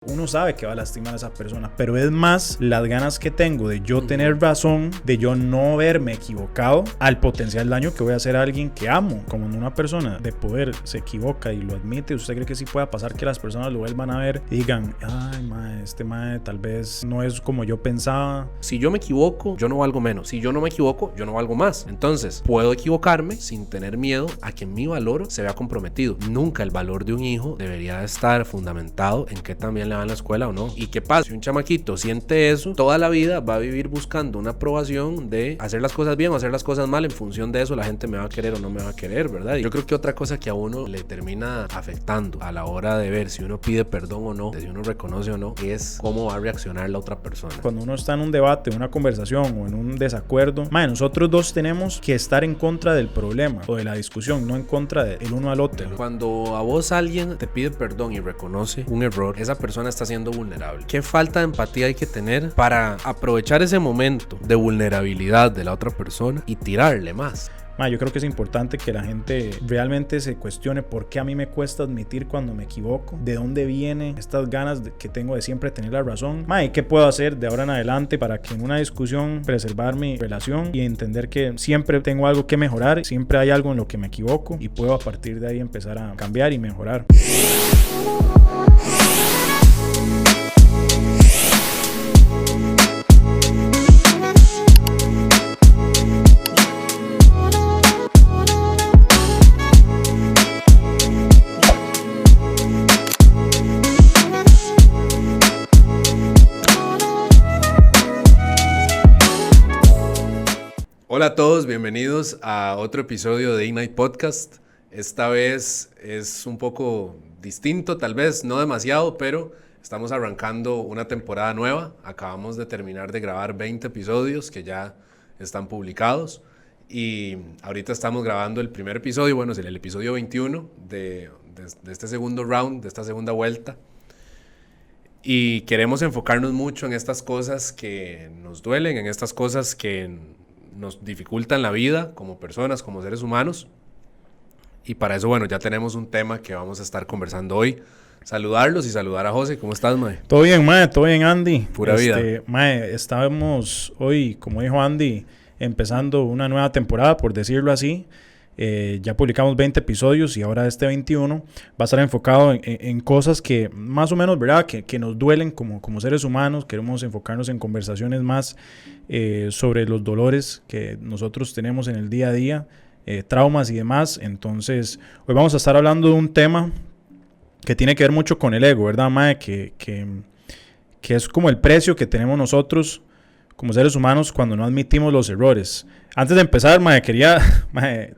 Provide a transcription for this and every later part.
Uno sabe que va a lastimar a esa persona, pero es más las ganas que tengo de yo tener razón, de yo no verme equivocado al potencial daño que voy a hacer a alguien que amo. Como una persona de poder se equivoca y lo admite, ¿usted cree que sí pueda pasar que las personas lo vuelvan a ver y digan, ay, mae, este mae tal vez no es como yo pensaba? Si yo me equivoco, yo no valgo menos. Si yo no me equivoco, yo no valgo más. Entonces, puedo equivocarme sin tener miedo a que mi valor se vea comprometido. Nunca el valor de un hijo debería estar fundamentado en que también le va en la escuela o no. ¿Y qué pasa? Si un chamaquito siente eso, toda la vida va a vivir buscando una aprobación de hacer las cosas bien o hacer las cosas mal. En función de eso, la gente me va a querer o no me va a querer, ¿verdad? Y yo creo que otra cosa que a uno le termina afectando a la hora de ver si uno pide perdón o no, de si uno reconoce o no, es cómo va a reaccionar la otra persona. Cuando uno está en un debate, una conversación o en un desacuerdo, nosotros dos tenemos que estar en contra del problema o de la discusión, no en contra del uno al otro. Cuando a vos alguien te pide perdón y reconoce un error, esa persona está siendo vulnerable. ¿Qué falta de empatía hay que tener para aprovechar ese momento de vulnerabilidad de la otra persona y tirarle más? Yo creo que es importante que la gente realmente se cuestione por qué a mí me cuesta admitir cuando me equivoco, de dónde vienen estas ganas que tengo de siempre tener la razón, y qué puedo hacer de ahora en adelante para que en una discusión preservar mi relación y entender que siempre tengo algo que mejorar, siempre hay algo en lo que me equivoco y puedo a partir de ahí empezar a cambiar y mejorar. Hola a todos, bienvenidos a otro episodio de Ignite Podcast. Esta vez es un poco distinto, tal vez no demasiado, pero estamos arrancando una temporada nueva. Acabamos de terminar de grabar 20 episodios que ya están publicados y ahorita estamos grabando el primer episodio, bueno, es el episodio 21 de este segundo round, de esta segunda vuelta. Y queremos enfocarnos mucho en estas cosas que nos duelen, en estas cosas que nos dificultan la vida como personas, como seres humanos. Y para eso, bueno, ya tenemos un tema que vamos a estar conversando hoy. Saludarlos y saludar a José. ¿Cómo estás, mae? Todo bien, mae. Todo bien, Andy. Pura vida. Mae, estábamos hoy, como dijo Andy, empezando una nueva temporada, por decirlo así. Ya publicamos 20 episodios y ahora este 21 va a estar enfocado en cosas que más o menos, ¿verdad? Que nos duelen como seres humanos. Queremos enfocarnos en conversaciones más sobre los dolores que nosotros tenemos en el día a día, traumas y demás. Entonces, hoy vamos a estar hablando de un tema que tiene que ver mucho con el ego, ¿verdad, mae? Que es como el precio que tenemos nosotros como seres humanos cuando no admitimos los errores. Antes de empezar, quería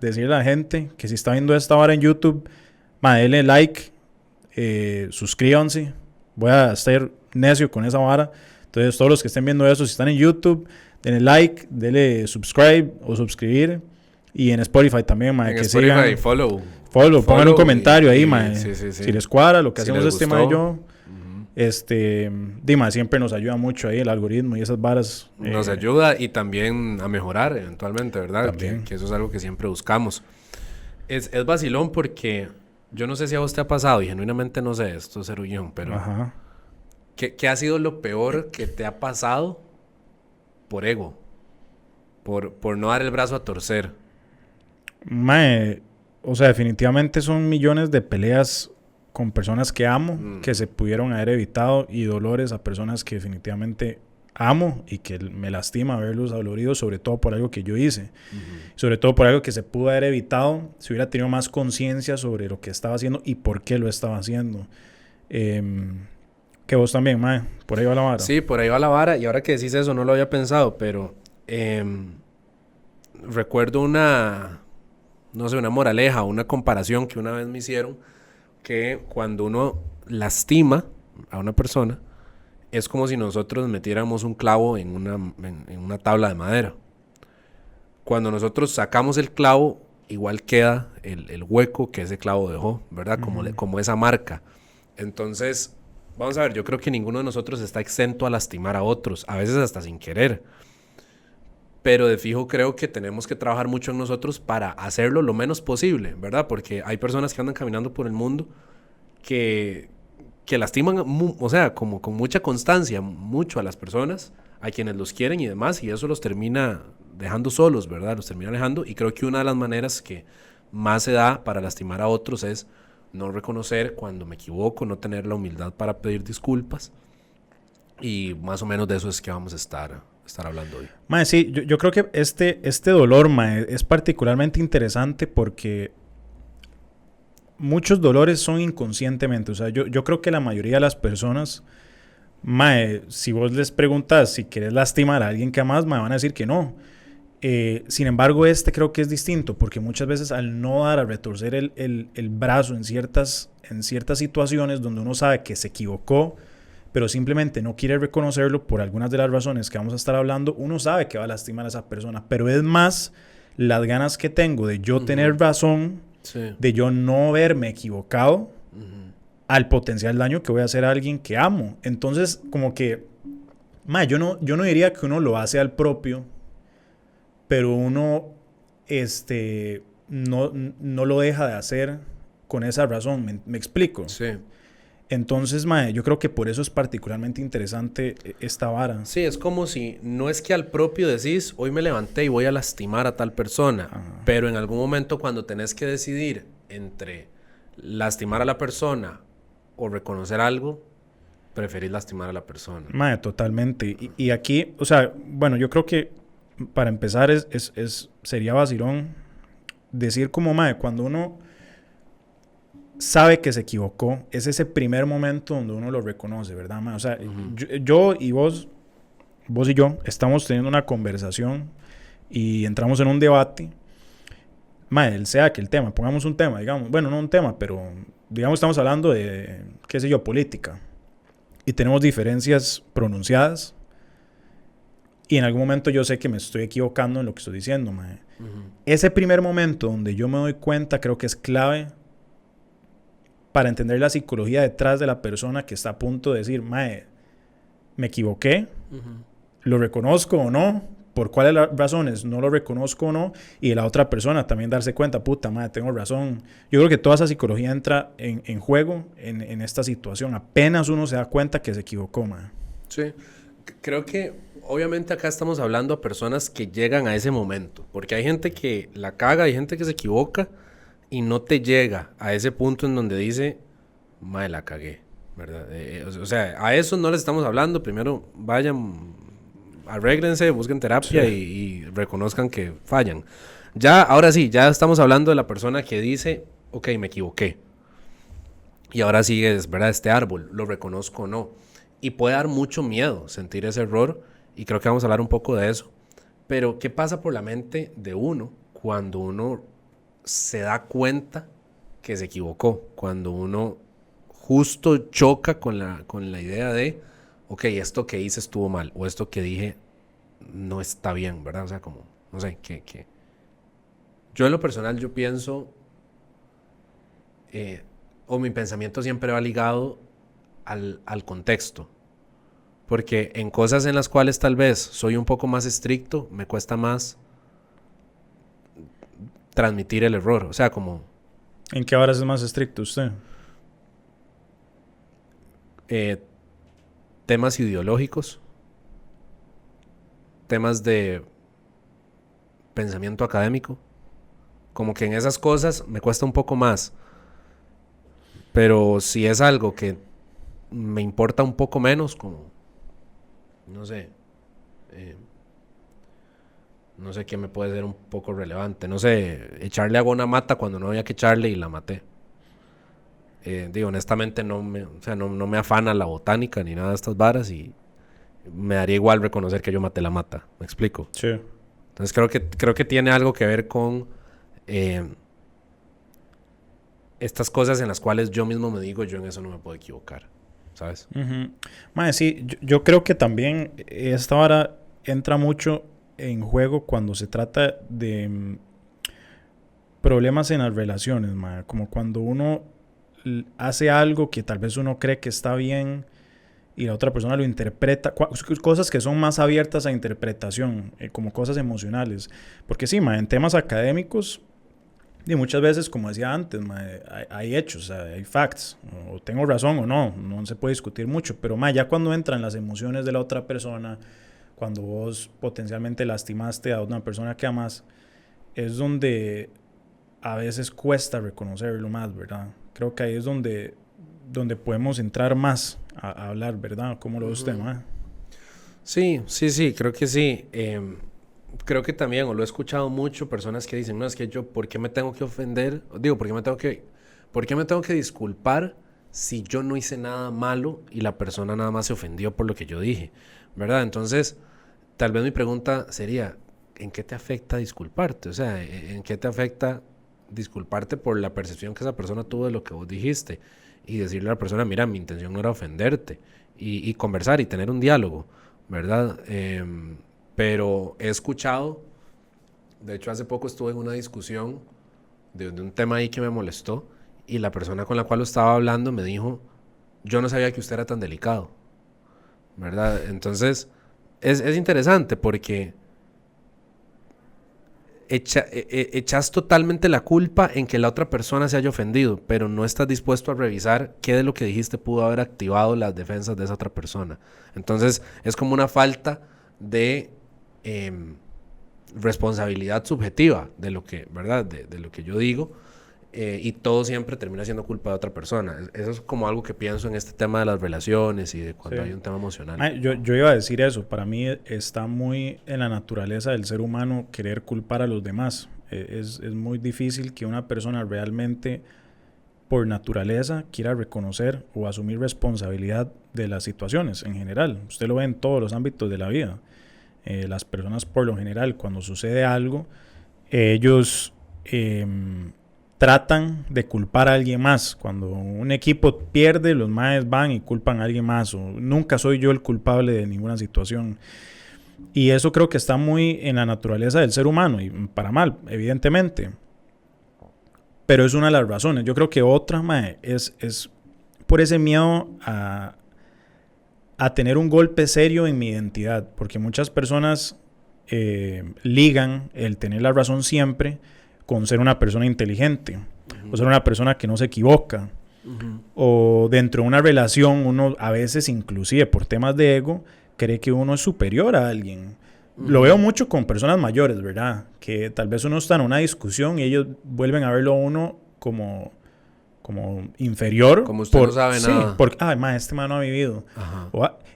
decirle a la gente que si está viendo esta hora en YouTube, denle like, suscríbanse. Voy a estar necio con esa vara. Entonces, todos los que estén viendo eso, si están en YouTube, denle like, denle subscribe o suscribir. Y en Spotify también, en que Spotify, sigan. Follow, pongan un comentario ahí, sí. Si les cuadra lo que si hacemos les este gustó. y yo. Dima siempre nos ayuda mucho ahí el algoritmo y esas varas. Nos ayuda y también a mejorar eventualmente, ¿verdad? Que eso es algo que siempre buscamos. Es vacilón porque yo no sé si a vos te ha pasado y genuinamente no sé, esto es cerullón, pero Ajá. ¿qué ha sido lo peor que te ha pasado por ego? Por no dar el brazo a torcer. O sea, definitivamente son millones de peleas con personas que amo, que se pudieron haber evitado, y dolores a personas que definitivamente amo y que me lastima verlos doloridos, sobre todo por algo que yo hice. Sobre todo por algo que se pudo haber evitado si hubiera tenido más conciencia sobre lo que estaba haciendo y por qué lo estaba haciendo. Que vos también, por ahí va la vara. Sí, por ahí va la vara, y ahora que decís eso no lo había pensado, pero recuerdo una moraleja, una comparación que una vez me hicieron, que cuando uno lastima a una persona es como si nosotros metiéramos un clavo en una tabla de madera. Cuando nosotros sacamos el clavo, igual queda el hueco que ese clavo dejó, ¿verdad? Como esa marca. Entonces, vamos a ver, yo creo que ninguno de nosotros está exento a lastimar a otros, a veces hasta sin querer. Pero de fijo creo que tenemos que trabajar mucho en nosotros para hacerlo lo menos posible, ¿verdad? Porque hay personas que andan caminando por el mundo que que lastiman, o sea, como con mucha constancia, mucho a las personas, a quienes los quieren y demás, y eso los termina dejando solos, ¿verdad? Los termina alejando, y creo que una de las maneras que más se da para lastimar a otros es no reconocer cuando me equivoco, no tener la humildad para pedir disculpas, y más o menos de eso es que vamos a estar hablando hoy. Mae, sí, yo creo que este dolor, mae, es particularmente interesante porque muchos dolores son inconscientemente. O sea, yo creo que la mayoría de las personas, mae, si vos les preguntas si quieres lastimar a alguien que amas, mae, van a decir que no. Sin embargo, creo que es distinto porque muchas veces al no dar a retorcer el brazo en ciertas situaciones donde uno sabe que se equivocó, pero simplemente no quiere reconocerlo por algunas de las razones que vamos a estar hablando, uno sabe que va a lastimar a esa persona, pero es más las ganas que tengo de yo tener razón, sí, de yo no verme equivocado al potencial daño que voy a hacer a alguien que amo. Entonces, como que, mae, yo no diría que uno lo hace al propio, pero uno no lo deja de hacer con esa razón. ¿Me explico? sí. Entonces, mae, yo creo que por eso es particularmente interesante esta vara. Sí, es como si no es que al propio decís, hoy me levanté y voy a lastimar a tal persona, pero en algún momento cuando tenés que decidir entre lastimar a la persona o reconocer algo, preferís lastimar a la persona. Mae, totalmente. Y aquí, o sea, bueno, yo creo que para empezar sería vacilón decir como, mae, cuando uno sabe que se equivocó, es ese primer momento donde uno lo reconoce, ¿verdad, mae? O sea, yo y vos y yo estamos teniendo una conversación y entramos en un debate. Mae, el sea que el tema, pongamos un tema, digamos, bueno, no un tema, pero digamos estamos hablando de, qué sé yo, política. Y tenemos diferencias pronunciadas. Y en algún momento yo sé que me estoy equivocando en lo que estoy diciendo, mae. Ese primer momento donde yo me doy cuenta creo que es clave para entender la psicología detrás de la persona que está a punto de decir, mae, me equivoqué, lo reconozco o no, por cuáles razones no lo reconozco o no, y de la otra persona también darse cuenta, puta, mae, tengo razón. Yo creo que toda esa psicología entra en juego en esta situación. Apenas uno se da cuenta que se equivocó, mae. Sí, creo que obviamente acá estamos hablando a personas que llegan a ese momento, porque hay gente que la caga, hay gente que se equivoca y no te llega a ese punto en donde dice, mae, la cagué, ¿verdad? O sea, a eso no les estamos hablando. Primero vayan, arréglense, busquen terapia, sí, y reconozcan que fallan. Ya, ahora sí, ya estamos hablando de la persona que dice, ok, me equivoqué. Y ahora sí es, ¿verdad? Este árbol, lo reconozco o no. Y puede dar mucho miedo sentir ese error, y creo que vamos a hablar un poco de eso. Pero, ¿qué pasa por la mente de uno cuando uno se da cuenta que se equivocó? Cuando uno justo choca con la idea de, ok, esto que hice estuvo mal, o esto que dije no está bien, ¿verdad? O sea, como, no sé, que yo en lo personal, yo pienso, o mi pensamiento siempre va ligado al contexto. Porque en cosas en las cuales tal vez soy un poco más estricto, me cuesta más transmitir el error. O sea, como... ¿En qué horas es más estricto usted? Temas ideológicos, temas de pensamiento académico. Como que en esas cosas me cuesta un poco más. Pero si es algo que me importa un poco menos, como... no sé, no sé qué me puede ser un poco relevante. No sé, echarle agua a una mata cuando no había que echarle y la maté. Digo, honestamente no me afana la botánica ni nada de estas varas, y me daría igual reconocer que yo maté la mata. ¿Me explico? Sí. Entonces creo que tiene algo que ver con estas cosas en las cuales yo mismo me digo, yo en eso no me puedo equivocar, ¿sabes? Mae, sí, yo creo que también esta vara entra mucho en juego cuando se trata de problemas en las relaciones, mae. Como cuando uno hace algo que tal vez uno cree que está bien y la otra persona lo interpreta, cosas que son más abiertas a interpretación, como cosas emocionales. Porque sí, mae, en temas académicos, Y muchas veces, como decía antes, hay hechos, o sea, hay facts, o tengo razón o no, no se puede discutir mucho, pero ya cuando entran las emociones de la otra persona, cuando vos potencialmente lastimaste a una persona que amas, es donde a veces cuesta reconocerlo más, ¿verdad? Creo que ahí es donde podemos entrar más a hablar, ¿verdad? ¿Cómo lo ve usted, ma? Sí, creo que sí. Creo que también, o lo he escuchado mucho, personas que dicen, no, es que yo, ¿por qué me tengo que ofender? Digo, ¿por qué me tengo que disculpar si yo no hice nada malo y la persona nada más se ofendió por lo que yo dije? ¿Verdad? Entonces, tal vez mi pregunta sería, ¿en qué te afecta disculparte? O sea, ¿en qué te afecta disculparte por la percepción que esa persona tuvo de lo que vos dijiste? Y decirle a la persona, mira, mi intención no era ofenderte. Y conversar y tener un diálogo, ¿verdad? Pero he escuchado, de hecho hace poco estuve en una discusión de un tema ahí que me molestó y la persona con la cual lo estaba hablando me dijo, yo no sabía que usted era tan delicado, ¿verdad? Entonces es interesante porque echas totalmente la culpa en que la otra persona se haya ofendido, pero no estás dispuesto a revisar qué de lo que dijiste pudo haber activado las defensas de esa otra persona. Entonces es como una falta de responsabilidad subjetiva de lo que, ¿verdad? De lo que yo digo, y todo siempre termina siendo culpa de otra persona. Eso es como algo que pienso en este tema de las relaciones y de cuando hay un tema emocional. Yo iba a decir eso. Para mí está muy en la naturaleza del ser humano querer culpar a los demás. Es muy difícil que una persona realmente, por naturaleza, quiera reconocer o asumir responsabilidad de las situaciones en general. Usted lo ve en todos los ámbitos de la vida. Las personas, por lo general, cuando sucede algo, ellos tratan de culpar a alguien más. Cuando un equipo pierde, los maes van y culpan a alguien más. O nunca soy yo el culpable de ninguna situación. Y eso creo que está muy en la naturaleza del ser humano, y para mal, evidentemente. Pero es una de las razones. Yo creo que otra, es por ese miedo a tener un golpe serio en mi identidad, porque muchas personas ligan el tener la razón siempre con ser una persona inteligente, o ser una persona que no se equivoca, o dentro de una relación uno a veces, inclusive por temas de ego, cree que uno es superior a alguien. Lo veo mucho con personas mayores, ¿verdad? Que tal vez uno está en una discusión y ellos vuelven a verlo a uno como inferior. Como usted no sabe nada. Sí, porque, este man no ha vivido.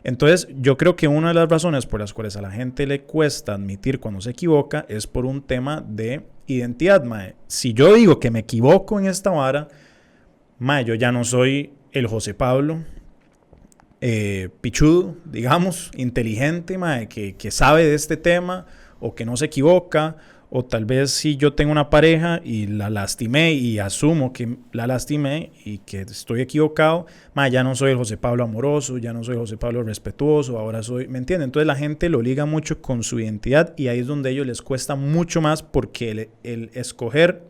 Entonces, yo creo que una de las razones por las cuales a la gente le cuesta admitir cuando se equivoca es por un tema de identidad, Si yo digo que me equivoco en esta vara, yo ya no soy el José Pablo pichudo, digamos, inteligente, que sabe de este tema o que no se equivoca. O tal vez si yo tengo una pareja y la lastimé y asumo que la lastimé y que estoy equivocado, ya no soy el José Pablo amoroso, ya no soy José Pablo respetuoso, ahora soy, ¿me entienden? Entonces la gente lo liga mucho con su identidad y ahí es donde a ellos les cuesta mucho más, porque el escoger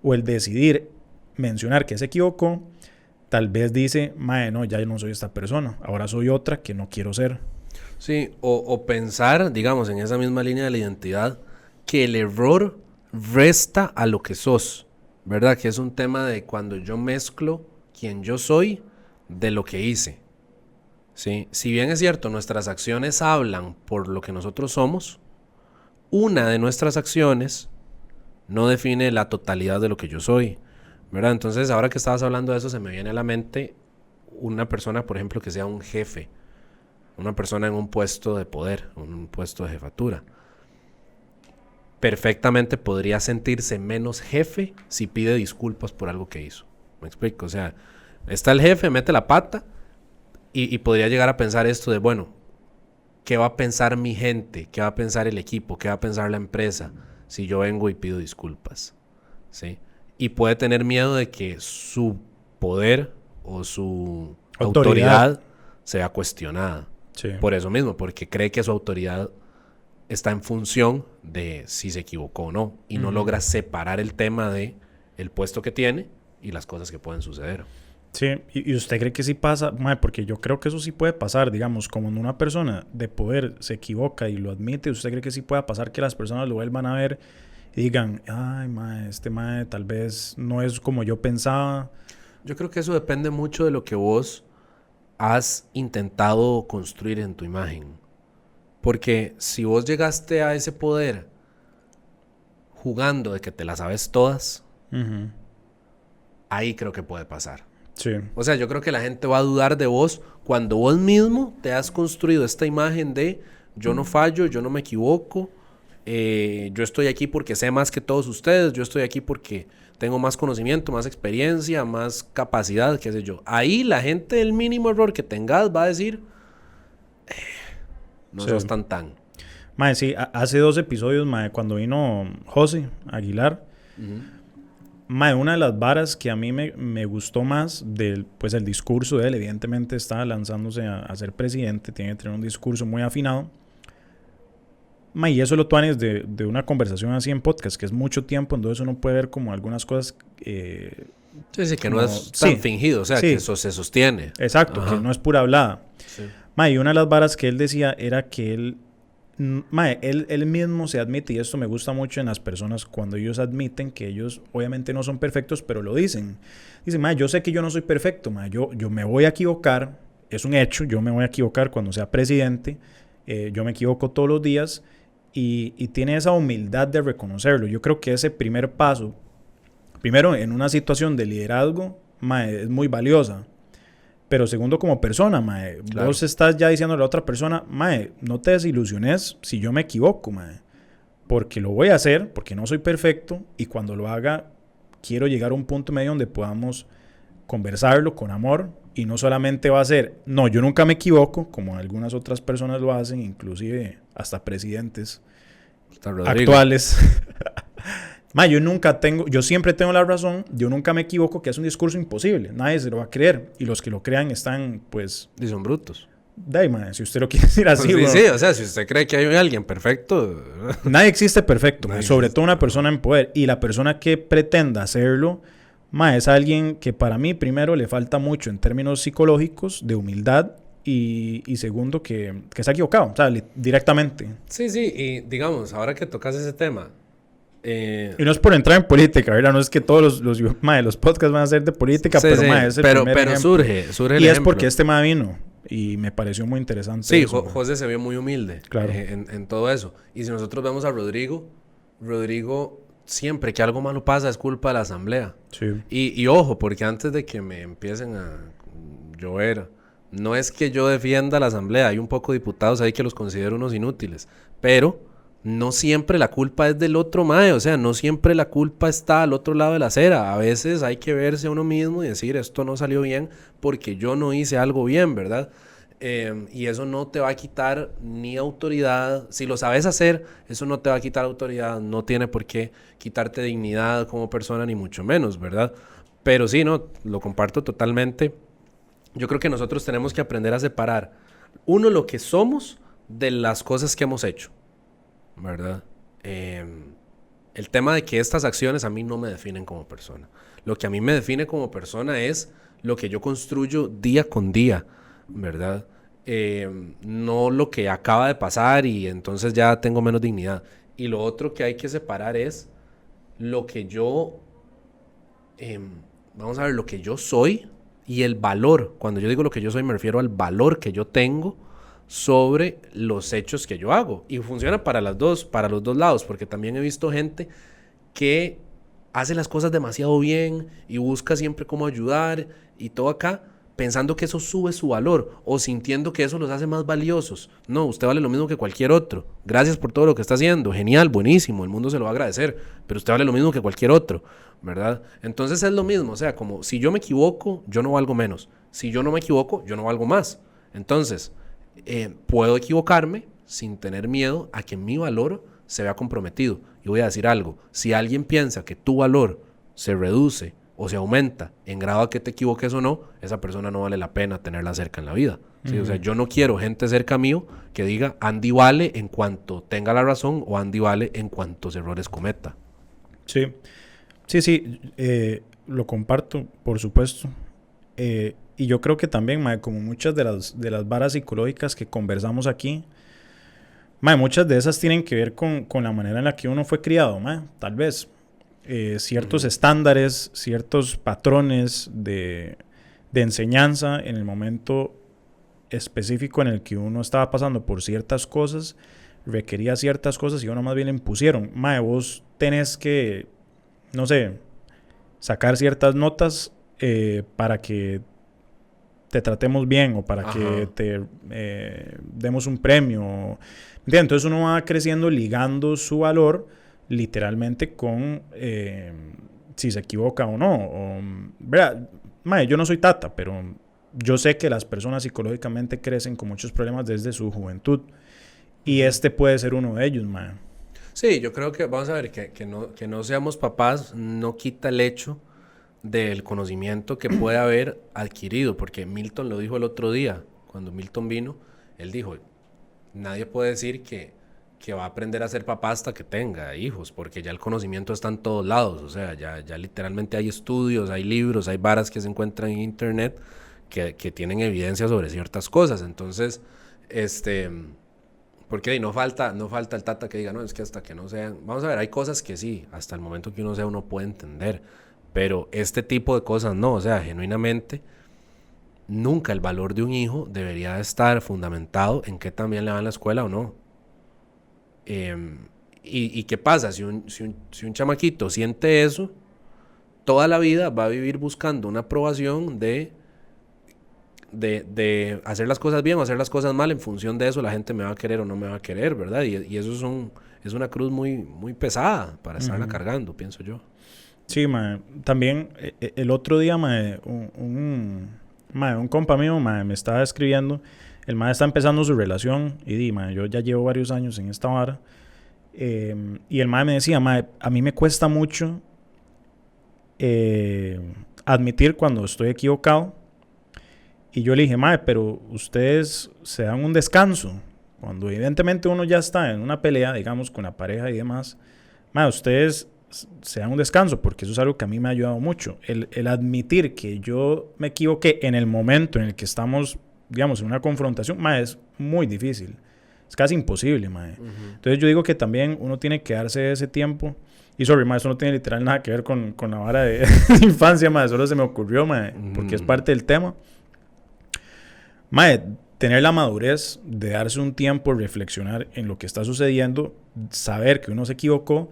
o el decidir mencionar que se equivocó, tal vez dice, no, ya no soy esta persona, ahora soy otra que no quiero ser. Sí, o pensar, digamos, en esa misma línea de la identidad, que el error resta a lo que sos, ¿verdad? Que es un tema de cuando yo mezclo quién yo soy de lo que hice, ¿sí? Si bien es cierto, nuestras acciones hablan por lo que nosotros somos, una de nuestras acciones no define la totalidad de lo que yo soy, ¿verdad? Entonces, ahora que estabas hablando de eso, se me viene a la mente una persona, por ejemplo, que sea un jefe, una persona en un puesto de poder, un puesto de jefatura. Perfectamente podría sentirse menos jefe si pide disculpas por algo que hizo. ¿Me explico? O sea, está el jefe, mete la pata y podría llegar a pensar esto de, bueno, ¿qué va a pensar mi gente? ¿Qué va a pensar el equipo? ¿Qué va a pensar la empresa si yo vengo y pido disculpas? ¿Sí? Y puede tener miedo de que su poder o su autoridad sea cuestionada. Sí. Por eso mismo, porque cree que su autoridad está en función de si se equivocó o no, y no logra separar el tema de el puesto que tiene y las cosas que pueden suceder. Sí, y usted cree que sí pasa, porque yo creo que eso sí puede pasar, digamos, como una persona de poder se equivoca y lo admite, ¿usted cree que sí pueda pasar que las personas lo vuelvan a ver y digan, ay, mae, este mae tal vez no es como yo pensaba. Yo creo que eso depende mucho de lo que vos has intentado construir en tu imagen. Porque si vos llegaste a ese poder jugando de que te las sabes todas, ahí creo que puede pasar. Sí. O sea, yo creo que la gente va a dudar de vos cuando vos mismo te has construido esta imagen de yo no fallo, yo no me equivoco, yo estoy aquí porque sé más que todos ustedes, yo estoy aquí porque tengo más conocimiento, más experiencia, más capacidad, qué sé yo. Ahí la gente, el mínimo error que tengas va a decir, no Sí. sos tan. Mae, sí, hace 2 episodios, mae, cuando vino José Aguilar, mae, una de las varas que a mí me gustó más del, pues, el discurso de él, evidentemente está lanzándose a ser presidente, tiene que tener un discurso muy afinado. Mae, y eso lo tuanes de una conversación así en podcast, que es mucho tiempo, entonces uno puede ver como algunas cosas... Sí, que como, no es tan sí, fingido, o sea, sí, que eso se sostiene. exacto, Ajá. que no es pura hablada. Sí. Mae, y una de las varas que él decía era que él mismo se admite, y esto me gusta mucho en las personas cuando ellos admiten que ellos obviamente no son perfectos, pero lo dicen. Dicen, mae, yo sé que yo no soy perfecto, mae, yo me voy a equivocar, es un hecho, yo me voy a equivocar cuando sea presidente, yo me equivoco todos los días, y tiene esa humildad de reconocerlo. Yo creo que ese primer paso, primero en una situación de liderazgo, mae, es muy valiosa. Pero segundo, como persona, mae, Claro. vos estás ya diciéndole a la otra persona, mae, no te desilusiones si yo me equivoco, mae. Porque lo voy a hacer, porque no soy perfecto, y cuando lo haga, quiero llegar a un punto medio donde podamos conversarlo con amor, y no solamente va a ser, no, yo nunca me equivoco, como algunas otras personas lo hacen, inclusive hasta presidentes actuales. Ma, yo siempre tengo la razón, yo nunca me equivoco, que es un discurso imposible, nadie se lo va a creer, y los que lo crean están, pues... Y son brutos. Ma, si usted lo quiere decir así, Pues sí, bro. sí, o sea, si usted cree que hay alguien perfecto... Nadie existe perfecto, Nadie sobre existe. todo una persona en poder, y la persona que pretenda hacerlo, ma, es alguien que para mí, primero, le falta mucho en términos psicológicos, de humildad, y segundo, que se ha equivocado, o sea, directamente. Sí, sí, y digamos, ahora que tocas ese tema... Y no es por entrar en política, ¿verdad? No es que todos los podcasts van a ser de política, sí, pero, sí, ma, es el pero primer ejemplo. surge el Y es ejemplo. porque este ma vino y me pareció muy interesante. Sí, eso, José se vio muy humilde Claro. en todo eso. Y si nosotros vemos a Rodrigo siempre que algo malo pasa es culpa de la asamblea. Sí. Y ojo, porque antes de que me empiecen a llover, no es que yo defienda la asamblea, hay un poco de diputados ahí que los considero unos inútiles, pero no siempre la culpa es del otro mae, o sea, no siempre la culpa está al otro lado de la acera. A veces hay que verse a uno mismo y decir, esto no salió bien porque yo no hice algo bien, ¿verdad? Y eso no te va a quitar ni autoridad. Si lo sabes hacer, eso no te va a quitar autoridad, no tiene por qué quitarte dignidad como persona, ni mucho menos, ¿verdad? Pero sí, no, lo comparto totalmente. Yo creo que nosotros tenemos que aprender a separar, uno, lo que somos de las cosas que hemos hecho, ¿verdad? El tema de que estas acciones a mí no me definen como persona. Lo que a mí me define como persona es lo que yo construyo día con día, ¿verdad? No lo que acaba de pasar y entonces ya tengo menos dignidad. Y lo otro que hay que separar es lo que yo, vamos a ver, lo que yo soy y el valor. Cuando yo digo lo que yo soy me refiero al valor que yo tengo sobre los hechos que yo hago. Y funciona para los dos lados, porque también he visto gente que hace las cosas demasiado bien y busca siempre cómo ayudar y todo acá, pensando que eso sube su valor o sintiendo que eso los hace más valiosos. No, usted vale lo mismo que cualquier otro. Gracias por todo lo que está haciendo. Genial, buenísimo, el mundo se lo va a agradecer, pero usted vale lo mismo que cualquier otro, ¿verdad? Entonces es lo mismo, o sea, como si yo me equivoco, yo no valgo menos. Si yo no me equivoco, yo no valgo más. Entonces, puedo equivocarme sin tener miedo a que mi valor se vea comprometido. Y voy a decir algo, si alguien piensa que tu valor se reduce o se aumenta en grado a que te equivoques o no, esa persona no vale la pena tenerla cerca en la vida. ¿Sí? O sea, yo no quiero gente cerca mío que diga Andy vale en cuanto tenga la razón o Andy vale en cuantos errores cometa. Sí, sí, lo comparto, por supuesto. Y yo creo que también, mae, como muchas de las varas psicológicas que conversamos aquí, Mae, muchas de esas tienen que ver con la manera en la que uno fue criado, mae, tal vez. Ciertos estándares, ciertos patrones de enseñanza en el momento específico en el que uno estaba pasando por ciertas cosas, requería ciertas cosas y uno más bien le impusieron. Mae, vos tenés que, no sé, sacar ciertas notas para que te tratemos bien o para que te demos un premio. ¿Entiendes? Entonces uno va creciendo ligando su valor literalmente con si se equivoca o no. O, ¿verdad? Mae, yo no soy tata, pero yo sé que las personas psicológicamente crecen con muchos problemas desde su juventud. Y este puede ser uno de ellos, mae. Sí, yo creo que, vamos a ver, que no seamos papás no quita el hecho del conocimiento que puede haber adquirido, porque Milton lo dijo el otro día, cuando Milton vino, él dijo, nadie puede decir que va a aprender a ser papá hasta que tenga hijos, porque ya el conocimiento está en todos lados, o sea, ya literalmente hay estudios, hay libros, hay varas que se encuentran en internet que tienen evidencia sobre ciertas cosas, entonces, porque no falta el tata que diga, no, es que hasta que no sean, vamos a ver, hay cosas que sí, hasta el momento que uno sea uno puede entender, pero este tipo de cosas no, o sea, genuinamente, nunca el valor de un hijo debería estar fundamentado en qué también le va en la escuela o no. ¿Y qué pasa? Si un chamaquito siente eso, toda la vida va a vivir buscando una aprobación de hacer las cosas bien o hacer las cosas mal. En función de eso la gente me va a querer o no me va a querer, ¿verdad? Y eso es una cruz muy, muy pesada para estarla cargando, pienso yo. Sí, mae. También el otro día, mae, un compa mío, mae, me estaba escribiendo. El mae está empezando su relación y mae, yo ya llevo varios años en esta vara. Y el mae me decía, mae, a mí me cuesta mucho admitir cuando estoy equivocado. Y yo le dije, mae, pero ustedes se dan un descanso. Cuando evidentemente uno ya está en una pelea, digamos, con la pareja y demás, mae, ustedes se dan un descanso, porque eso es algo que a mí me ha ayudado mucho. El admitir que yo me equivoqué en el momento en el que estamos, digamos, en una confrontación, mae, es muy difícil. Es casi imposible, mae. Entonces yo digo que también uno tiene que darse ese tiempo. Y sorry, mae, eso no tiene literal nada que ver con la vara de infancia, mae. Solo se me ocurrió, mae, porque es parte del tema. Mae, tener la madurez de darse un tiempo, reflexionar en lo que está sucediendo, saber que uno se equivocó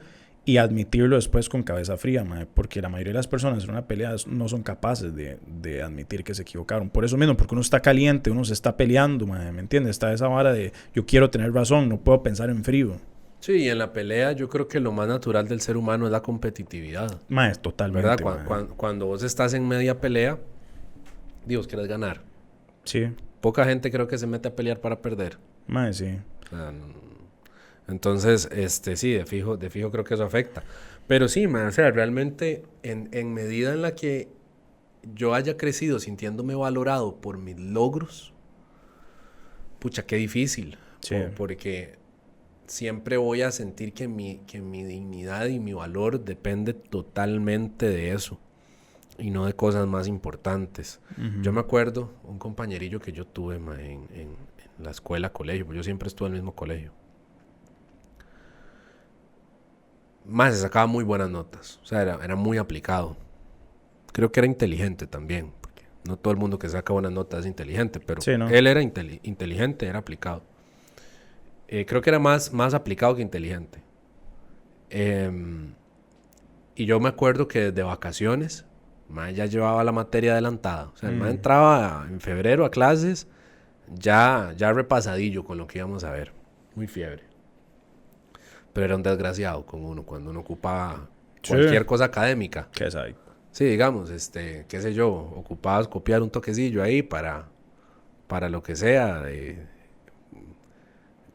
y admitirlo después con cabeza fría, mae, porque la mayoría de las personas en una pelea no son capaces de admitir que se equivocaron. Por eso mismo, porque uno está caliente, uno se está peleando, mae, ¿me entiendes? Está esa vara de yo quiero tener razón, no puedo pensar en frío. Sí, y en la pelea yo creo que lo más natural del ser humano es la competitividad. Mae, totalmente. ¿Verdad? Cuando vos estás en media pelea, Dios, quieres ganar. Sí. Poca gente creo que se mete a pelear para perder. Mae, sí. O sea, entonces, sí, de fijo creo que eso afecta. Pero sí, man, o sea, realmente en medida en la que yo haya crecido sintiéndome valorado por mis logros, pucha, qué difícil. Sí. Porque siempre voy a sentir que mi dignidad y mi valor depende totalmente de eso y no de cosas más importantes. Yo me acuerdo un compañerillo que yo tuve en la escuela, colegio, porque yo siempre estuve en el mismo colegio. Más se sacaba muy buenas notas, o sea, era muy aplicado. Creo que era inteligente también, porque no todo el mundo que saca buenas notas es inteligente, pero sí, ¿no? Él era inteligente, era aplicado. Creo que era más aplicado que inteligente. Y yo me acuerdo que desde vacaciones, ya llevaba la materia adelantada. O sea, el entraba en febrero a clases, ya repasadillo con lo que íbamos a ver. Muy fiebre. Pero era un desgraciado con uno cuando uno ocupaba cualquier cosa académica. ¿Qué es ahí? Sí, digamos, qué sé yo, ocupabas copiar un toquecillo ahí para lo que sea.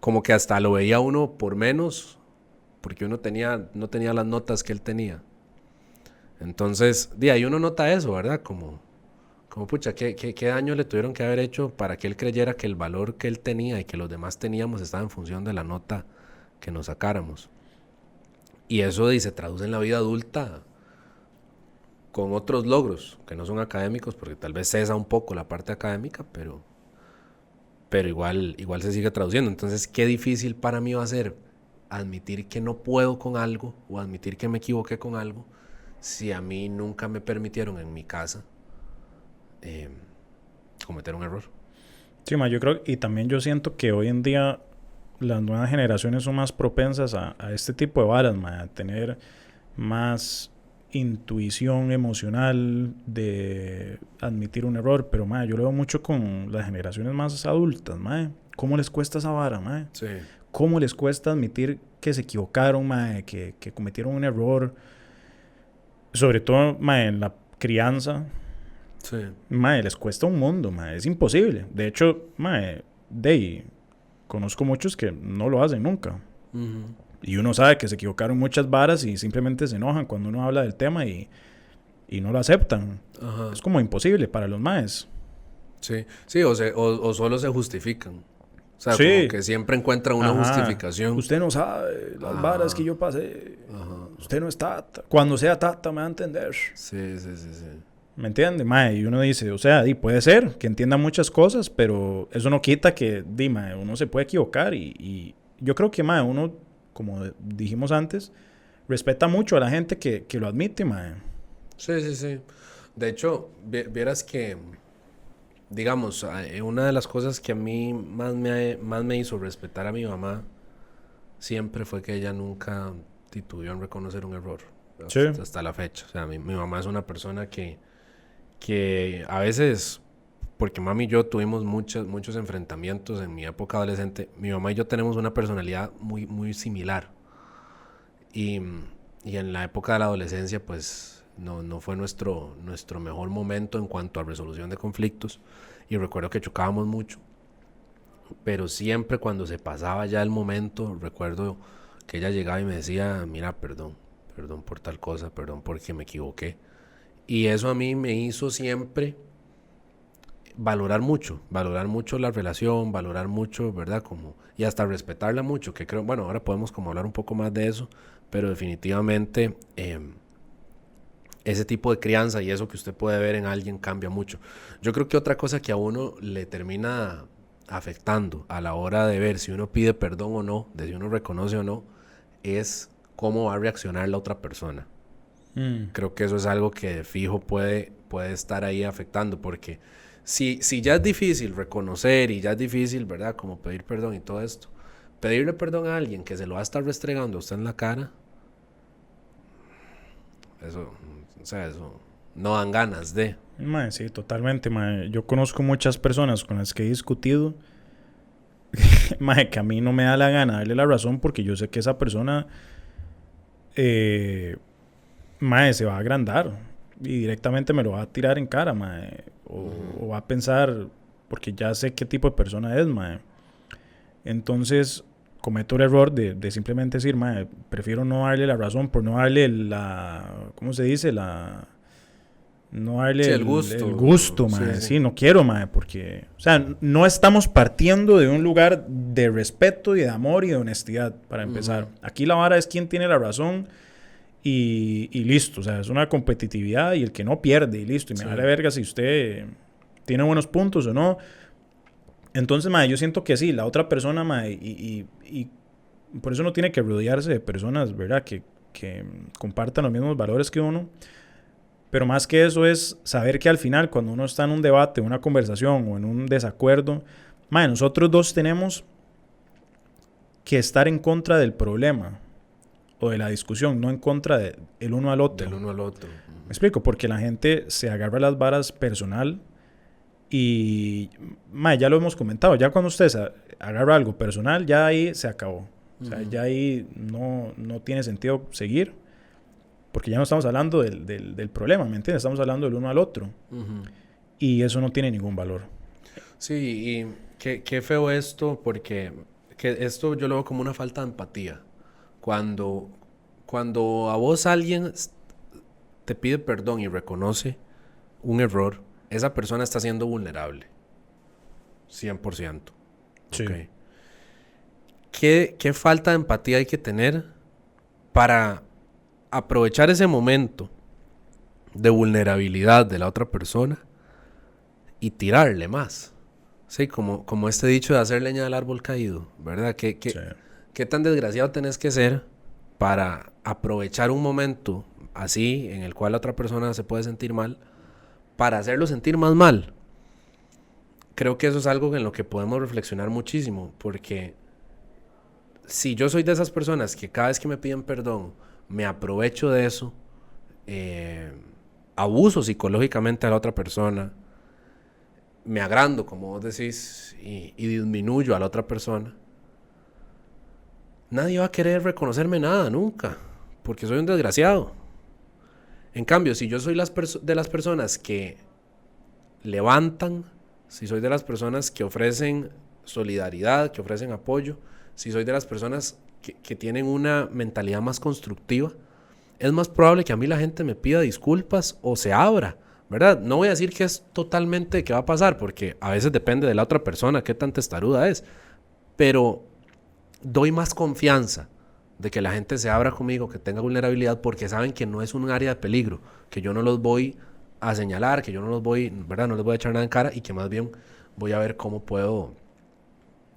Como que hasta lo veía uno por menos, porque uno no tenía las notas que él tenía. Entonces, de ahí uno nota eso, ¿verdad? Como pucha, ¿qué daño le tuvieron que haber hecho para que él creyera que el valor que él tenía y que los demás teníamos estaba en función de la nota que nos sacáramos? Y eso se traduce en la vida adulta con otros logros que no son académicos, porque tal vez cesa un poco la parte académica, pero igual se sigue traduciendo. Entonces, qué difícil para mí va a ser admitir que no puedo con algo o admitir que me equivoqué con algo si a mí nunca me permitieron en mi casa cometer un error. Sí, ma, yo creo, y también yo siento que hoy en día las nuevas generaciones son más propensas a este tipo de varas, ma, a tener más intuición emocional de admitir un error, pero ma, yo lo veo mucho con las generaciones más adultas, ma. ¿Cómo les cuesta esa vara, ma? Sí. ¿Cómo les cuesta admitir que se equivocaron, ma, que cometieron un error? Sobre todo, ma, en la crianza. Sí. Ma, les cuesta un mundo, ma. Es imposible. De hecho, ma, conozco muchos que no lo hacen nunca. Uh-huh. Y uno sabe que se equivocaron muchas varas y simplemente se enojan cuando uno habla del tema y no lo aceptan. Ajá. Es como imposible para los maes. Sí, sí, o solo se justifican. O sea, Sí. como que siempre encuentran una Ajá. justificación. Usted no sabe las varas que yo pasé. Ajá. Usted no es tata. Cuando sea tata me va a entender. Sí. ¿Me entiende, mae? Y uno dice, o sea, puede ser que entienda muchas cosas, pero eso no quita que, mae, uno se puede equivocar y yo creo que, mae, uno, como dijimos antes, respeta mucho a la gente que lo admite, mae. Sí. De hecho, vieras que, digamos, una de las cosas que a mí más me hizo respetar a mi mamá siempre fue que ella nunca titubeó en reconocer un error. Sí. Hasta la fecha. O sea, mi mamá es una persona que a veces, porque mami y yo tuvimos muchos enfrentamientos en mi época adolescente, mi mamá y yo tenemos una personalidad muy similar. Y en la época de la adolescencia, pues no fue nuestro mejor momento en cuanto a resolución de conflictos. Y recuerdo que chocábamos mucho. Pero siempre cuando se pasaba ya el momento, recuerdo que ella llegaba y me decía, mira, perdón por tal cosa, perdón porque me equivoqué. Y eso a mí me hizo siempre valorar mucho la relación, valorar mucho, ¿verdad? Y hasta respetarla mucho, que creo, bueno, ahora podemos como hablar un poco más de eso, pero definitivamente ese tipo de crianza y eso que usted puede ver en alguien cambia mucho. Yo creo que otra cosa que a uno le termina afectando a la hora de ver si uno pide perdón o no, de si uno reconoce o no, es cómo va a reaccionar la otra persona. Creo que eso es algo que de fijo puede estar ahí afectando, porque si ya es difícil reconocer y ya es difícil, ¿verdad? Como pedir perdón y todo esto, pedirle perdón a alguien que se lo va a estar restregando a usted en la cara, eso no dan ganas de... Mae, sí, totalmente, mae. Yo conozco muchas personas con las que he discutido, mae, que a mí no me da la gana darle la razón porque yo sé que esa persona... mae, se va a agrandar y directamente me lo va a tirar en cara, mae, o va a pensar, porque ya sé qué tipo de persona es, mae. Entonces cometo el error de simplemente decir, mae, prefiero no darle la razón por no darle ¿cómo se dice? No darle sí, el gusto, mae. Sí, no quiero, mae, porque, o sea, no estamos partiendo de un lugar de respeto y de amor y de honestidad, para empezar. Aquí la vara es quién tiene la razón. Y listo, o sea, es una competitividad y el que no pierde y listo, y me vale verga si usted tiene buenos puntos o no. Entonces, mae, yo siento que sí, la otra persona, mae, y por eso uno tiene que rodearse de personas, ¿verdad? Que compartan los mismos valores que uno. Pero más que eso es saber que al final, cuando uno está en un debate, una conversación o en un desacuerdo, mae, nosotros dos tenemos que estar en contra del problema o de la discusión, no en contra del uno al otro. Del uno al otro. Me explico, porque la gente se agarra las varas personal y, mae, ya lo hemos comentado, ya cuando usted agarra algo personal, ya ahí se acabó. O sea, ya ahí no tiene sentido seguir, porque ya no estamos hablando del problema, ¿me entiendes? Estamos hablando del uno al otro. Y eso no tiene ningún valor. Sí, y qué feo esto, porque esto yo lo veo como una falta de empatía. Cuando a vos alguien te pide perdón y reconoce un error, esa persona está siendo vulnerable. 100%. Sí. Okay. ¿Qué falta de empatía hay que tener para aprovechar ese momento de vulnerabilidad de la otra persona y tirarle más? Sí, como este dicho de hacer leña del árbol caído, ¿verdad? Sí. ¿Qué tan desgraciado tenés que ser para aprovechar un momento así en el cual la otra persona se puede sentir mal para hacerlo sentir más mal? Creo que eso es algo en lo que podemos reflexionar muchísimo, porque si yo soy de esas personas que cada vez que me piden perdón me aprovecho de eso, abuso psicológicamente a la otra persona, me agrando, como vos decís, y disminuyo a la otra persona, nadie va a querer reconocerme nada nunca, porque soy un desgraciado. En cambio, si yo soy de las personas que levantan, si soy de las personas que ofrecen solidaridad, que ofrecen apoyo, si soy de las personas que tienen una mentalidad más constructiva, es más probable que a mí la gente me pida disculpas o se abra, ¿verdad? No voy a decir que es totalmente que va a pasar, porque a veces depende de la otra persona, qué tan testaruda es, pero doy más confianza de que la gente se abra conmigo, que tenga vulnerabilidad, porque saben que no es un área de peligro, que yo no los voy a señalar, que yo no los voy, ¿verdad? No les voy a echar nada en cara y que más bien voy a ver cómo puedo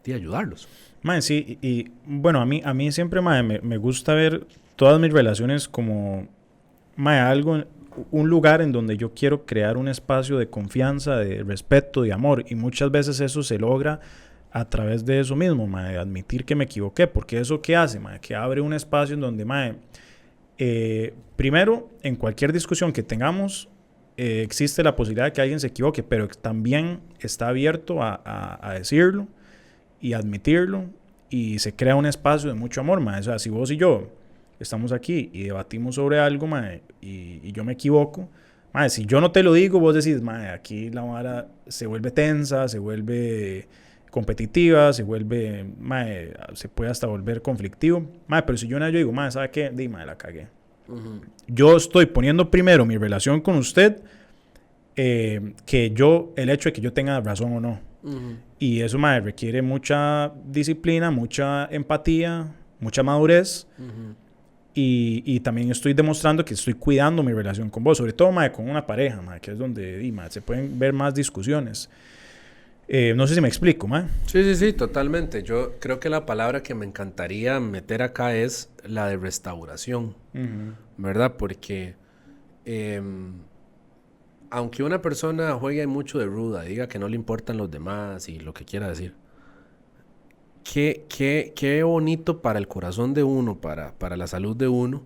ayudarlos. Mae, sí, y bueno, a mí siempre, mae, me gusta ver todas mis relaciones como, mae, algo, un lugar en donde yo quiero crear un espacio de confianza, de respeto, de amor, y muchas veces eso se logra a través de eso mismo, mae, de admitir que me equivoqué, porque eso ¿qué hace, mae? Que abre un espacio en donde, mae, primero, en cualquier discusión que tengamos, existe la posibilidad de que alguien se equivoque, pero también está abierto a decirlo y admitirlo, y se crea un espacio de mucho amor, mae. O sea, si vos y yo estamos aquí y debatimos sobre algo, mae, y yo me equivoco, mae, si yo no te lo digo, vos decís, mae, aquí la vara se vuelve tensa, se vuelve competitiva, se vuelve, mae, se puede hasta volver conflictivo, mae, pero si yo digo, mae, ¿sabe qué? Di, mae, la cagué. Yo estoy poniendo primero mi relación con usted, que yo, el hecho de que yo tenga razón o no. Y eso, mae, requiere mucha disciplina, mucha empatía, mucha madurez. Y también estoy demostrando que estoy cuidando mi relación con vos, sobre todo, mae, con una pareja, mae, que es donde mae, se pueden ver más discusiones. No sé si me explico, mae. Sí, totalmente. Yo creo que la palabra que me encantaría meter acá es la de restauración, ¿verdad? Porque aunque una persona juegue mucho de ruda, diga que no le importan los demás y lo que quiera decir, qué bonito para el corazón de uno, para la salud de uno,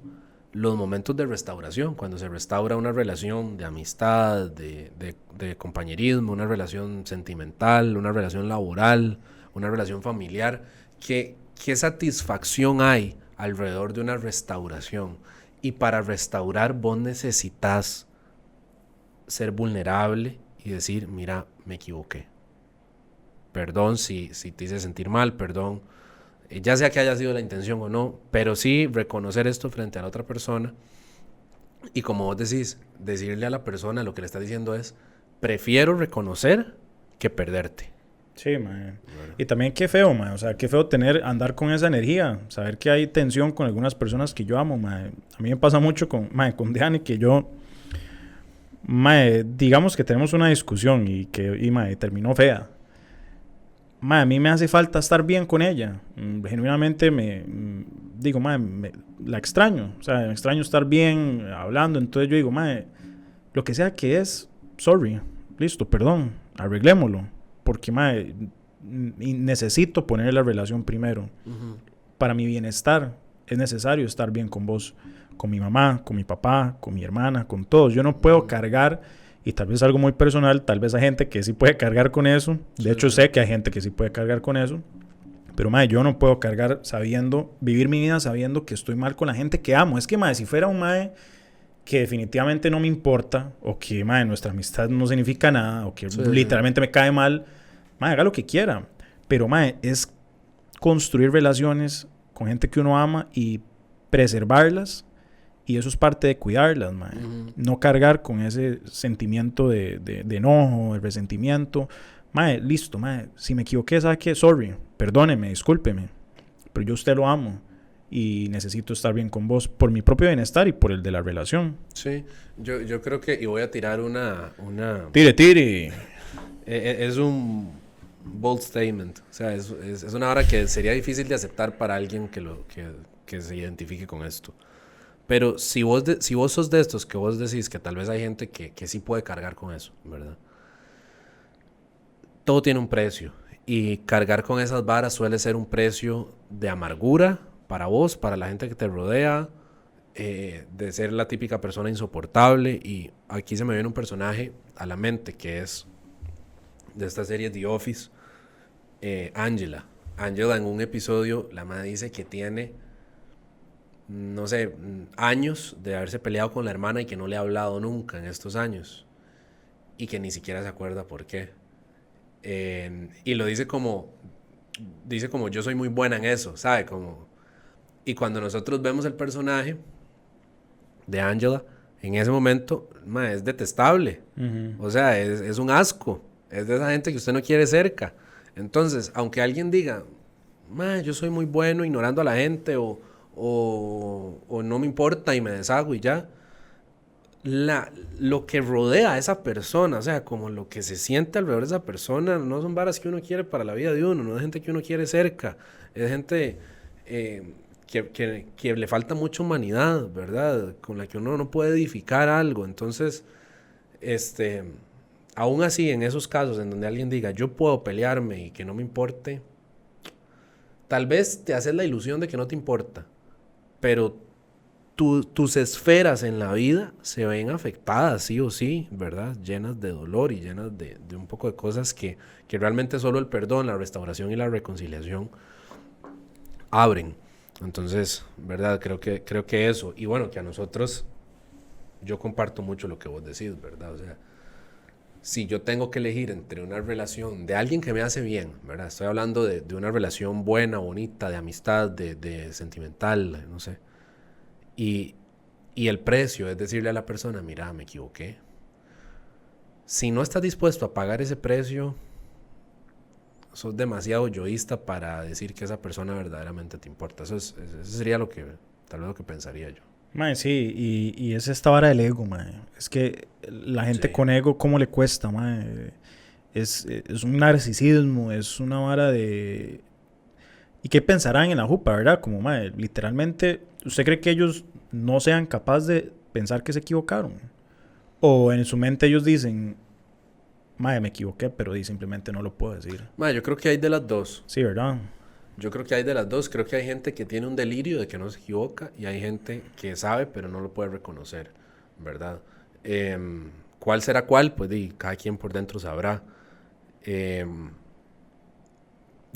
los momentos de restauración, cuando se restaura una relación de amistad, de compañerismo, una relación sentimental, una relación laboral, una relación familiar. ¿Qué satisfacción hay alrededor de una restauración? Y para restaurar vos necesitas ser vulnerable y decir, mira, me equivoqué. Perdón si te hice sentir mal, perdón. Ya sea que haya sido la intención o no, pero sí reconocer esto frente a la otra persona. Y como vos decís, decirle a la persona, lo que le estás diciendo es, prefiero reconocer que perderte. Sí, mae. Bueno. Y también qué feo, mae. O sea, qué feo andar con esa energía. Saber que hay tensión con algunas personas que yo amo, mae. A mí me pasa mucho con Diane, que yo, mae, digamos que tenemos una discusión y mae, terminó fea. Mae, a mí me hace falta estar bien con ella. Genuinamente digo, mae, la extraño. O sea, me extraño estar bien hablando. Entonces yo digo, mae, lo que sea que es, sorry, listo, perdón, arreglémoslo. Porque, mae, necesito poner la relación primero. Para mi bienestar es necesario estar bien con vos, con mi mamá, con mi papá, con mi hermana, con todos. Yo no puedo cargar, y tal vez algo muy personal, tal vez hay gente que sí puede cargar con eso. De hecho, sé que hay gente que sí puede cargar con eso. Pero, mae, yo no puedo cargar vivir mi vida sabiendo que estoy mal con la gente que amo. Es que, mae, si fuera un mae que definitivamente no me importa, o que, mae, nuestra amistad no significa nada, o que literalmente me cae mal, mae, haga lo que quiera. Pero, mae, es construir relaciones con gente que uno ama y preservarlas, y eso es parte de cuidarlas, mae. No cargar con ese sentimiento de enojo, de resentimiento. Mae, listo, mae, si me equivoqué, ¿sabe qué? Sorry, perdóneme, discúlpeme, pero yo a usted lo amo y necesito estar bien con vos por mi propio bienestar y por el de la relación. Sí, yo creo que, y voy a tirar una... Tire. Es un bold statement. O sea, es una hora que sería difícil de aceptar para alguien que se identifique con esto. Pero si vos sos de estos que vos decís que tal vez hay gente que sí puede cargar con eso, ¿verdad? Todo tiene un precio. Y cargar con esas varas suele ser un precio de amargura para vos, para la gente que te rodea, de ser la típica persona insoportable. Y aquí se me viene un personaje a la mente que es de esta serie The Office, Angela. Angela en un episodio, la madre dice que tiene, no sé, años de haberse peleado con la hermana y que no le ha hablado nunca en estos años. Y que ni siquiera se acuerda por qué. Y lo dice como yo soy muy buena en eso, ¿sabe? Y cuando nosotros vemos el personaje de Angela, en ese momento, es detestable. O sea, es un asco. Es de esa gente que usted no quiere cerca. Entonces, aunque alguien diga, yo soy muy bueno ignorando a la gente o no me importa y me deshago y ya, lo que rodea a esa persona, o sea, como lo que se siente alrededor de esa persona, no son varas que uno quiere para la vida de uno, no es gente que uno quiere cerca, es gente que le falta mucha humanidad, ¿verdad? Con la que uno no puede edificar algo. Entonces, aún así, en esos casos en donde alguien diga, yo puedo pelearme y que no me importe, tal vez te haces la ilusión de que no te importa, pero tus esferas en la vida se ven afectadas, sí o sí, ¿verdad? Llenas de dolor y llenas de un poco de cosas que realmente solo el perdón, la restauración y la reconciliación abren. Entonces, ¿verdad? Creo que eso. Y bueno, que a nosotros, yo comparto mucho lo que vos decís, ¿verdad? O sea, si yo tengo que elegir entre una relación de alguien que me hace bien, ¿verdad? Estoy hablando de una relación buena, bonita, de amistad, de sentimental, no sé. Y el precio es decirle a la persona, mira, me equivoqué. Si no estás dispuesto a pagar ese precio, sos demasiado egoísta para decir que esa persona verdaderamente te importa. Eso sería tal vez lo que pensaría yo. Mae, sí, y es esta vara del ego, mae. Es que la gente Sí. con ego, ¿cómo le cuesta, mae? Es un narcisismo, es una vara de... ¿Y qué pensarán en la jupa, verdad? Como, mae, literalmente, ¿usted cree que ellos no sean capaces de pensar que se equivocaron? O en su mente ellos dicen, mae, me equivoqué, pero simplemente no lo puedo decir. Yo creo que hay de las dos. Sí, ¿verdad? Yo creo que hay de las dos. Creo que hay gente que tiene un delirio de que no se equivoca y hay gente que sabe pero no lo puede reconocer, ¿verdad? ¿Cuál será cuál? Pues cada quien por dentro sabrá.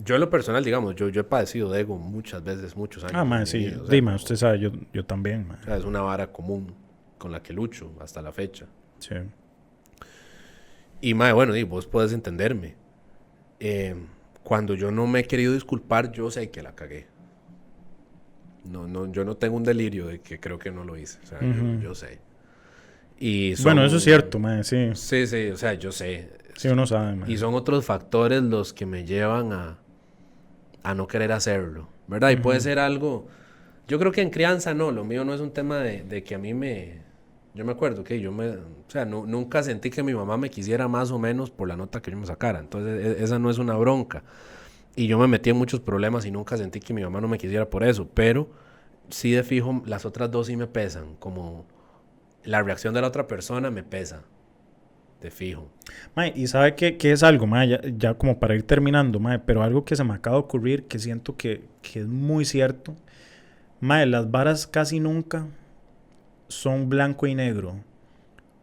Yo en lo personal, digamos, yo he padecido de ego muchas veces, muchos años. Mae, sí. Vida, o sea, Dime, usted sabe, yo también, mae. O sea, es una vara común con la que lucho hasta la fecha. Sí. Y, bueno, vos puedes entenderme. Cuando yo no me he querido disculpar, yo sé que la cagué. Yo no tengo un delirio de que creo que no lo hice. O sea, yo sé. Y Bueno, eso es cierto, mae, sí. Sí, o sea, yo sé. Sí, uno sabe, mae. Y son otros factores los que me llevan a no querer hacerlo, ¿verdad? Y puede ser algo... Yo creo que en crianza no, lo mío no es un tema de que a mí Yo me acuerdo que o sea, nunca sentí que mi mamá me quisiera más o menos por la nota que yo me sacara. Entonces, esa no es una bronca. Y yo me metí en muchos problemas y nunca sentí que mi mamá no me quisiera por eso. Pero sí de fijo, las otras dos sí me pesan. Como la reacción de la otra persona me pesa. De fijo. Mae, y sabe qué es algo, mae, ya como para ir terminando, mae, pero algo que se me acaba de ocurrir que siento que es muy cierto. Mae, las varas casi nunca son blanco y negro.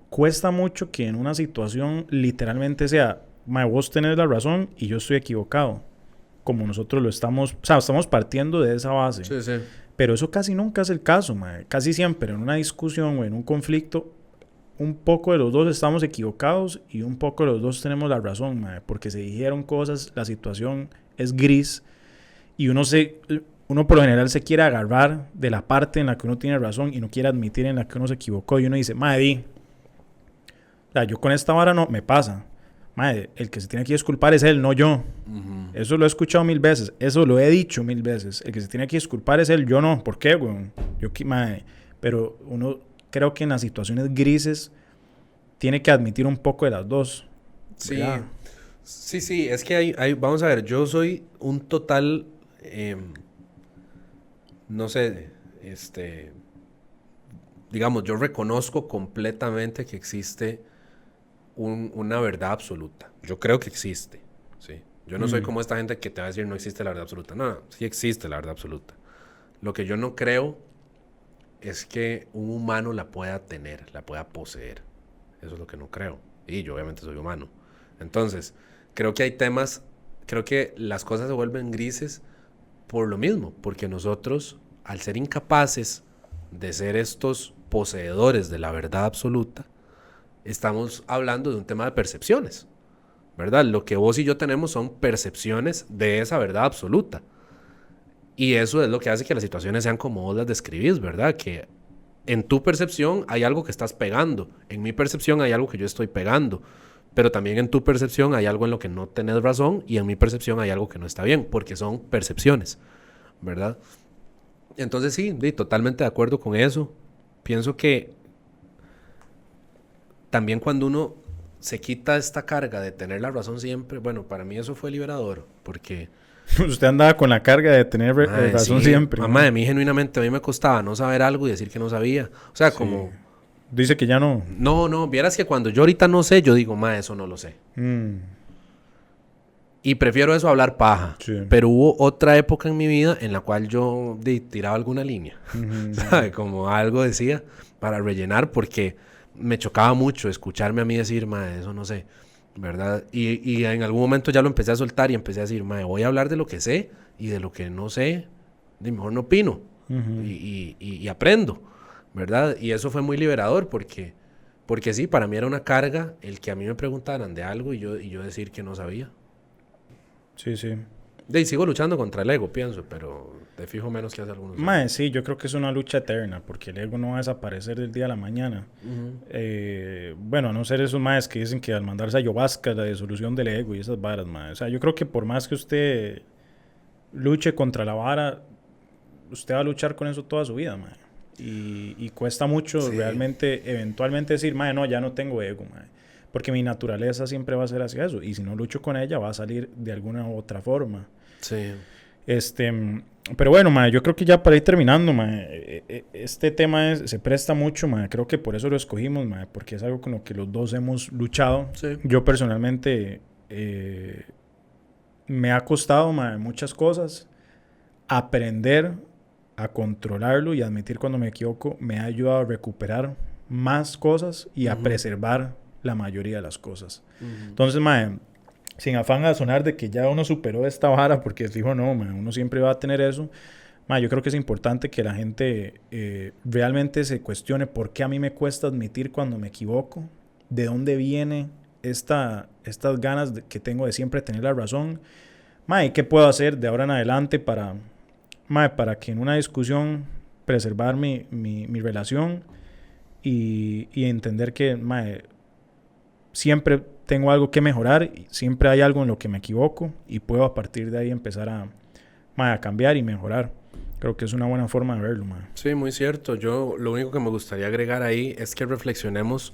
Cuesta mucho que en una situación literalmente sea, mae, vos tenés la razón y yo estoy equivocado. Como nosotros lo estamos, o sea, estamos partiendo de esa base. Sí, sí. Pero eso casi nunca es el caso, mae. Casi siempre en una discusión o en un conflicto, un poco de los dos estamos equivocados y un poco de los dos tenemos la razón, mae, porque se dijeron cosas, la situación es gris y uno por lo general se quiere agarrar de la parte en la que uno tiene razón y no quiere admitir en la que uno se equivocó y uno dice, mae, o sea, yo con esta vara no me pasa, mae, el que se tiene que disculpar es él, no yo. Eso lo he escuchado 1000 veces, eso lo he dicho 1000 veces, el que se tiene que disculpar es él, yo no. ¿Por qué, güey? Mae, pero uno creo que en las situaciones grises tiene que admitir un poco de las dos. Sí, ¿verdad? Sí, es que vamos a ver, yo soy un total, no sé, digamos, yo reconozco completamente que existe una verdad absoluta. Yo creo que existe, ¿sí? Yo no soy como esta gente que te va a decir no existe la verdad absoluta. No, sí existe la verdad absoluta. Lo que yo no creo es que un humano la pueda tener, la pueda poseer. Eso es lo que no creo. Y yo obviamente soy humano. Entonces, creo que hay temas, creo que las cosas se vuelven grises por lo mismo, porque nosotros, al ser incapaces de ser estos poseedores de la verdad absoluta, estamos hablando de un tema de percepciones, ¿verdad? Lo que vos y yo tenemos son percepciones de esa verdad absoluta. Y eso es lo que hace que las situaciones sean como vos las describís, ¿verdad? Que en tu percepción hay algo que estás pegando, en mi percepción hay algo que yo estoy pegando, pero también en tu percepción hay algo en lo que no tenés razón y en mi percepción hay algo que no está bien, porque son percepciones, ¿verdad? Entonces sí, totalmente de acuerdo con eso. Pienso que también cuando uno se quita esta carga de tener la razón siempre, bueno, para mí eso fue liberador, porque... Usted andaba con la carga de tener razón sí, siempre. Mamá, de mí genuinamente a mí me costaba no saber algo y decir que no sabía. O sea, Sí. como... Dice que ya no. No, vieras que cuando yo ahorita no sé, yo digo, eso no lo sé. Y prefiero eso a hablar paja. Sí. Pero hubo otra época en mi vida en la cual yo tiraba alguna línea. ¿Sabe? Como algo decía para rellenar porque me chocaba mucho escucharme a mí decir, eso no sé, ¿verdad? Y en algún momento ya lo empecé a soltar y empecé a decir, voy a hablar de lo que sé y de lo que no sé, mejor no opino y aprendo, ¿verdad? Y eso fue muy liberador porque sí, para mí era una carga el que a mí me preguntaran de algo y yo decir que no sabía. Sí. Y sigo luchando contra el ego, pienso, pero te fijo menos que hace algunos años. Sí, yo creo que es una lucha eterna, porque el ego no va a desaparecer del día a la mañana. Bueno, a no ser esos maes que dicen que al mandarse ayahuasca, la disolución del ego y esas varas, mae. O sea, yo creo que por más que usted luche contra la vara, usted va a luchar con eso toda su vida, mae. Y cuesta mucho realmente, eventualmente decir, no, ya no tengo ego, mae. Porque mi naturaleza siempre va a ser hacia eso. Y si no lucho con ella, va a salir de alguna u otra forma. Sí. Pero bueno, mae, yo creo que ya para ir terminando, mae, este tema se presta mucho, mae. Creo que por eso lo escogimos, mae, porque es algo con lo que los dos hemos luchado. Sí. Yo personalmente me ha costado, mae, muchas cosas. Aprender a controlarlo y admitir cuando me equivoco me ha ayudado a recuperar más cosas y a preservar la mayoría de las cosas. Entonces, mae, sin afán a sonar de que ya uno superó esta vara, porque fijo no, mae, uno siempre va a tener eso. Mae, yo creo que es importante que la gente realmente se cuestione por qué a mí me cuesta admitir cuando me equivoco, de dónde viene estas ganas que tengo de siempre tener la razón. Mae, ¿qué puedo hacer de ahora en adelante para que en una discusión preservar mi relación y entender que, mae, siempre tengo algo que mejorar, siempre hay algo en lo que me equivoco y puedo a partir de ahí empezar a cambiar y mejorar. Creo que es una buena forma de verlo, mae. Sí, muy cierto. Yo lo único que me gustaría agregar ahí es que reflexionemos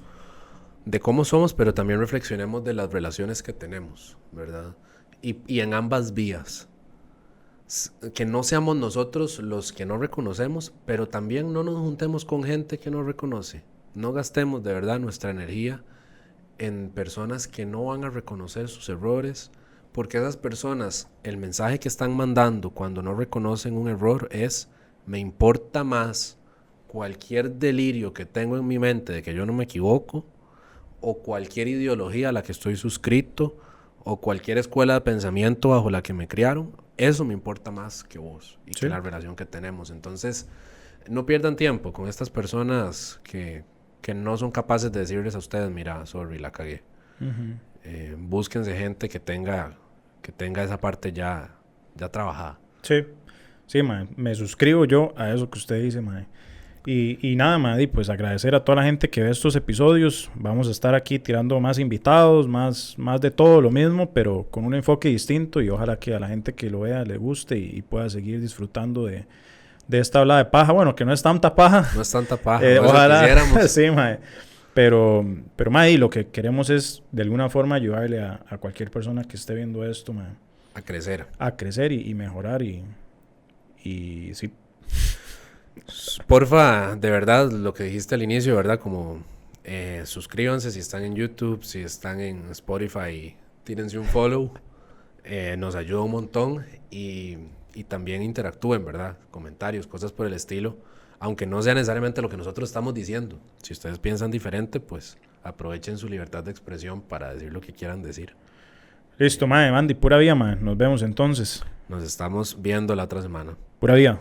de cómo somos, pero también reflexionemos de las relaciones que tenemos, ¿verdad? Y en ambas vías. Que no seamos nosotros los que no reconocemos, pero también no nos juntemos con gente que no reconoce. No gastemos de verdad nuestra energía en personas que no van a reconocer sus errores, porque esas personas, el mensaje que están mandando cuando no reconocen un error es: me importa más cualquier delirio que tengo en mi mente de que yo no me equivoco, o cualquier ideología a la que estoy suscrito, o cualquier escuela de pensamiento bajo la que me criaron. Eso me importa más que vos y que la relación que tenemos. Entonces, no pierdan tiempo con estas personas que no son capaces de decirles a ustedes, mira, sorry, la cagué. Búsquense gente que tenga esa parte ya trabajada. Sí, mae, me suscribo yo a eso que usted dice, mae. Y nada, mae, pues agradecer a toda la gente que ve estos episodios. Vamos a estar aquí tirando más invitados, más de todo lo mismo, pero con un enfoque distinto, y ojalá que a la gente que lo vea le guste y pueda seguir disfrutando de esta habla de paja. Bueno, que no es tanta paja. No es tanta paja. Ojalá. Sí, mae. Pero mae, lo que queremos es de alguna forma ayudarle a cualquier persona que esté viendo esto, mae, A crecer. a crecer y mejorar y sí. Porfa, de verdad, lo que dijiste al inicio, ¿verdad? Como suscríbanse si están en YouTube, si están en Spotify, tírense un follow. Nos ayuda un montón y también interactúen, ¿verdad? Comentarios, cosas por el estilo. Aunque no sea necesariamente lo que nosotros estamos diciendo. Si ustedes piensan diferente, pues aprovechen su libertad de expresión para decir lo que quieran decir. Listo, mae, Andy, pura vida, mae. Nos vemos entonces. Nos estamos viendo la otra semana. Pura vida.